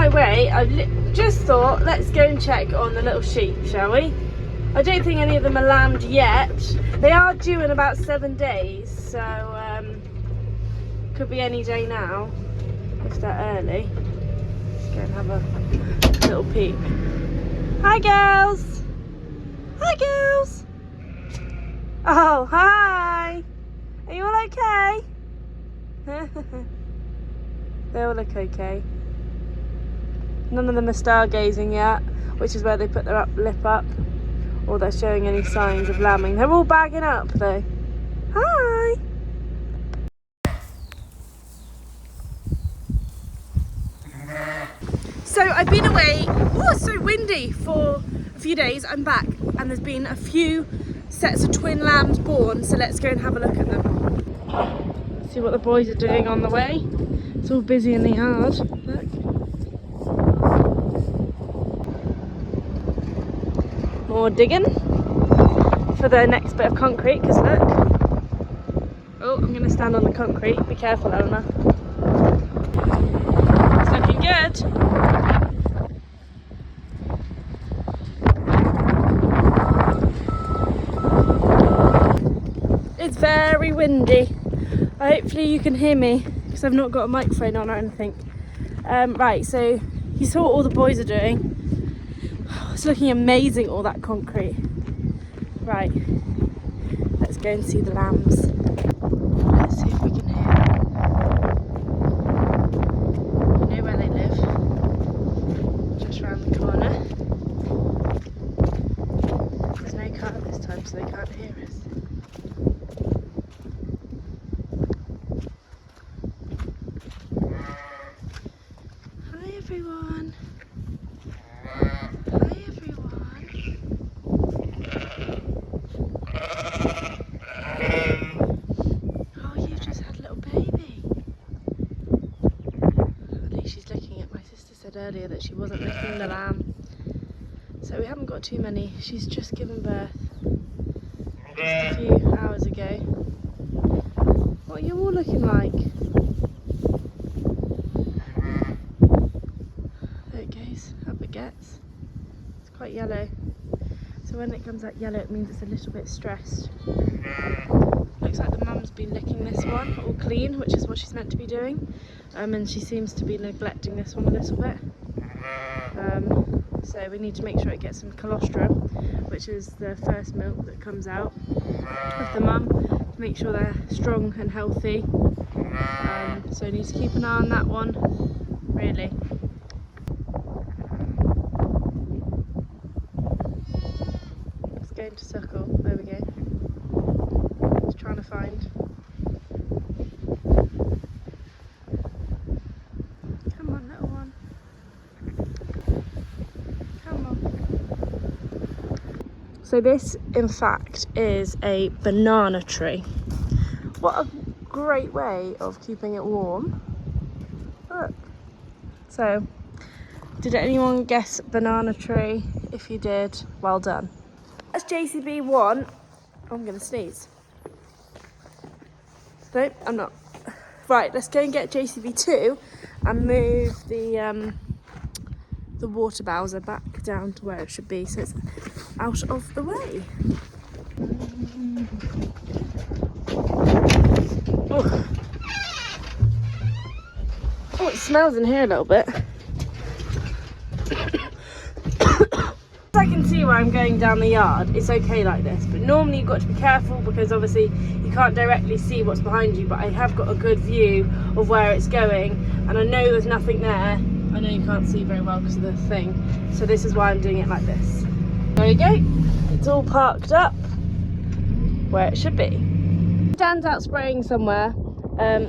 my way, I've just thought, let's go and check on the little sheep, shall we? I don't think any of them are lambed yet. They are due in about 7 days, so could be any day now if they're early. Let's go and have a little peek. Hi girls! Hi girls! Oh, hi! Are you all okay? They all look okay. None of them are stargazing yet, which is where they put their lip up, or they're showing any signs of lambing. They're all bagging up though. Hi! So I've been away, oh it's so windy, for a few days. I'm back and there's been a few sets of twin lambs born, so let's go and have a look at them. See what the boys are doing on the way. It's all busy in the yard, look. More digging for the next bit of concrete, because look. Oh, I'm going to stand on the concrete. Be careful, Eleanor. It's looking good. It's very windy. Hopefully you can hear me, because I've not got a microphone on or anything. Right, so you saw what all the boys are doing. It's looking amazing, all that concrete. Right, let's go and see the lambs. Let's see if we can hear them. I know where they live. Just round the corner. There's no car this time, so they can't hear us. Hi everyone. Earlier that she wasn't licking the lamb, so we haven't got too many. She's just given birth just a few hours ago. What are you all looking like? There it goes, up it gets. It's quite yellow, so when it comes out yellow it means it's a little bit stressed. Looks like the mum's been licking this one all clean, which is what she's meant to be doing, and she seems to be neglecting this one a little bit. So we need to make sure it gets some colostrum, which is the first milk that comes out of the mum, to make sure they're strong and healthy. So we need to keep an eye on that one, really. It's going to suckle, there we go. Just trying to find. Come on, little one. Come on. So this, in fact, is a banana tree. What a great way of keeping it warm. Look. So, did anyone guess banana tree? If you did, well done. That's JCB 1. I'm gonna sneeze. Nope, I'm not. Right, let's go and get JCB 2 and move the water bowser back down to where it should be, so it's out of the way. Oh, it smells in here a little bit. I can see where I'm going down the yard, it's okay like this, but normally you've got to be careful because obviously you can't directly see what's behind you, but I have got a good view of where it's going, and I know there's nothing there. I know you can't see very well because of the thing, so this is why I'm doing it like this. There you go, it's all parked up where it should be. Dan's out spraying somewhere, and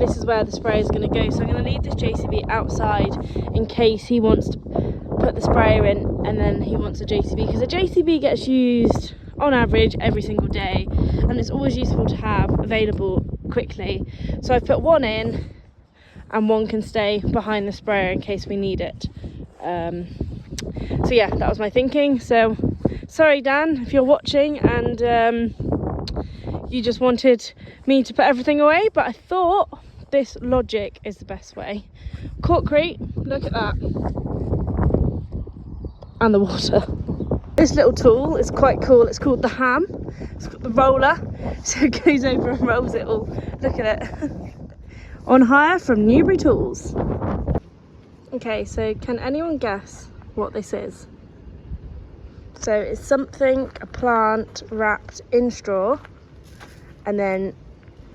this is where the spray is going to go, so I'm going to leave this JCB outside in case he wants to put the sprayer in and then he wants a JCB, because a JCB gets used on average every single day and it's always useful to have available quickly. So I've put one in and one can stay behind the sprayer in case we need it. So yeah, that was my thinking. So sorry Dan if you're watching and you just wanted me to put everything away, but I thought this logic is the best way. Concrete, look at that. And the water. This little tool is quite cool. It's called the ham. It's got the roller, so it goes over and rolls it all. Look at it. On hire from Newbury Tools. Okay, so can anyone guess what this is? So it's something, a plant wrapped in straw and then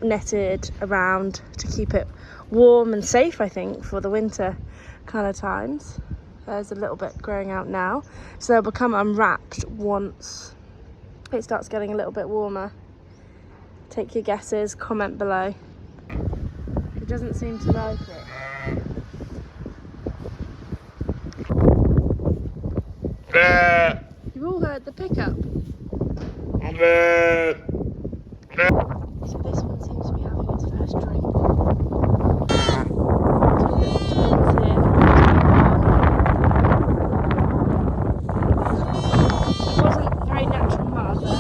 netted around to keep it warm and safe, I think, for the winter kind of times. There's a little bit growing out now, so they'll become unwrapped once it starts getting a little bit warmer. Take your guesses, comment below. It doesn't seem to like it. You've all heard the pickup. So this one seems to be having its first drink. Two little twins here. She wasn't a very natural mother, so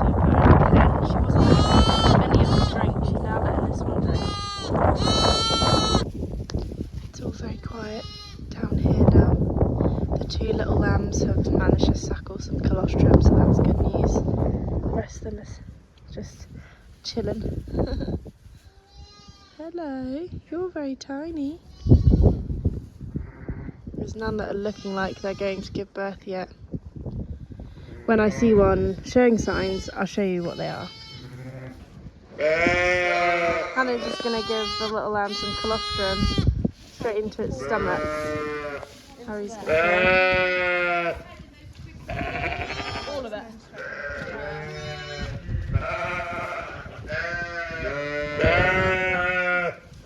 we put her in a pen. She wasn't letting any of them drink. She's now letting this one drink. It's all very quiet down here now. The two little lambs have managed to suckle some colostrum, so that's good news. The rest of them is just chilling. Hello, you're very tiny. There's none that are looking like they're going to give birth yet. When I see one showing signs, I'll show you what they are. Hannah's just going to give the little lamb some colostrum straight into its stomach. Harry's going to all of it.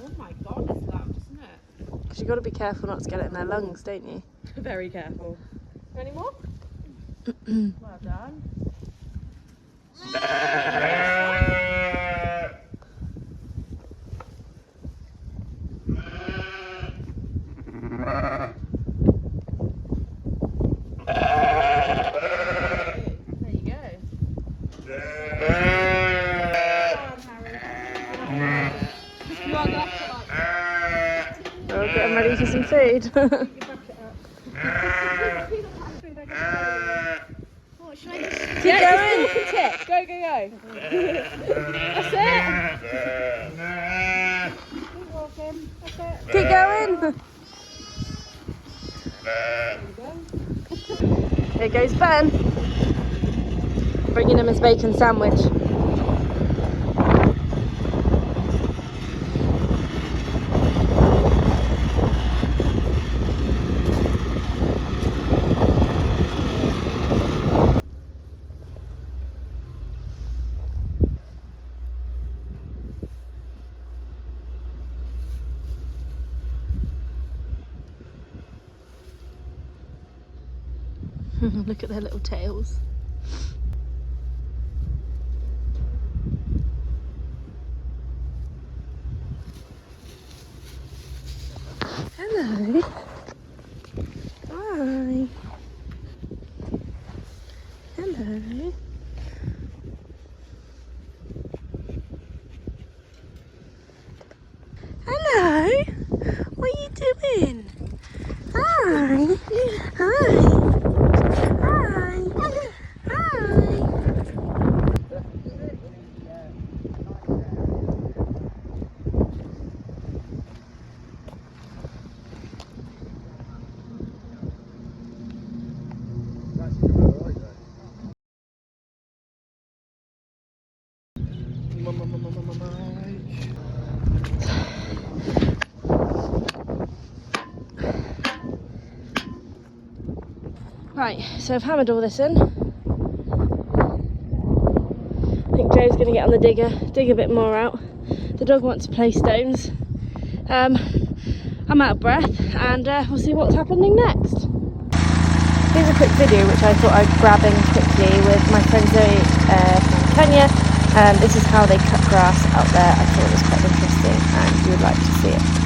Oh my god, it's loud, isn't it? Because you've got to be careful not to get it in their lungs, don't you? Very careful. Any more? Well done. We're getting ready for some food. Keep going. Go, go, go. That's it. Keep walking. That's it. Keep going. Here goes Ben. Bringing him his bacon sandwich. Look at their little tails. Hello. Hi. Hello. Hello. What are you doing? Hi. Hi. Right, so I've hammered all this in. I think Joe's going to get on the digger, dig a bit more out. The dog wants to play stones. I'm out of breath, and we'll see what's happening next. Here's a quick video which I thought I'd grab in quickly with my friend Zoe from Kenya. This is how they cut grass out there. I thought it was quite interesting and you would like to see it.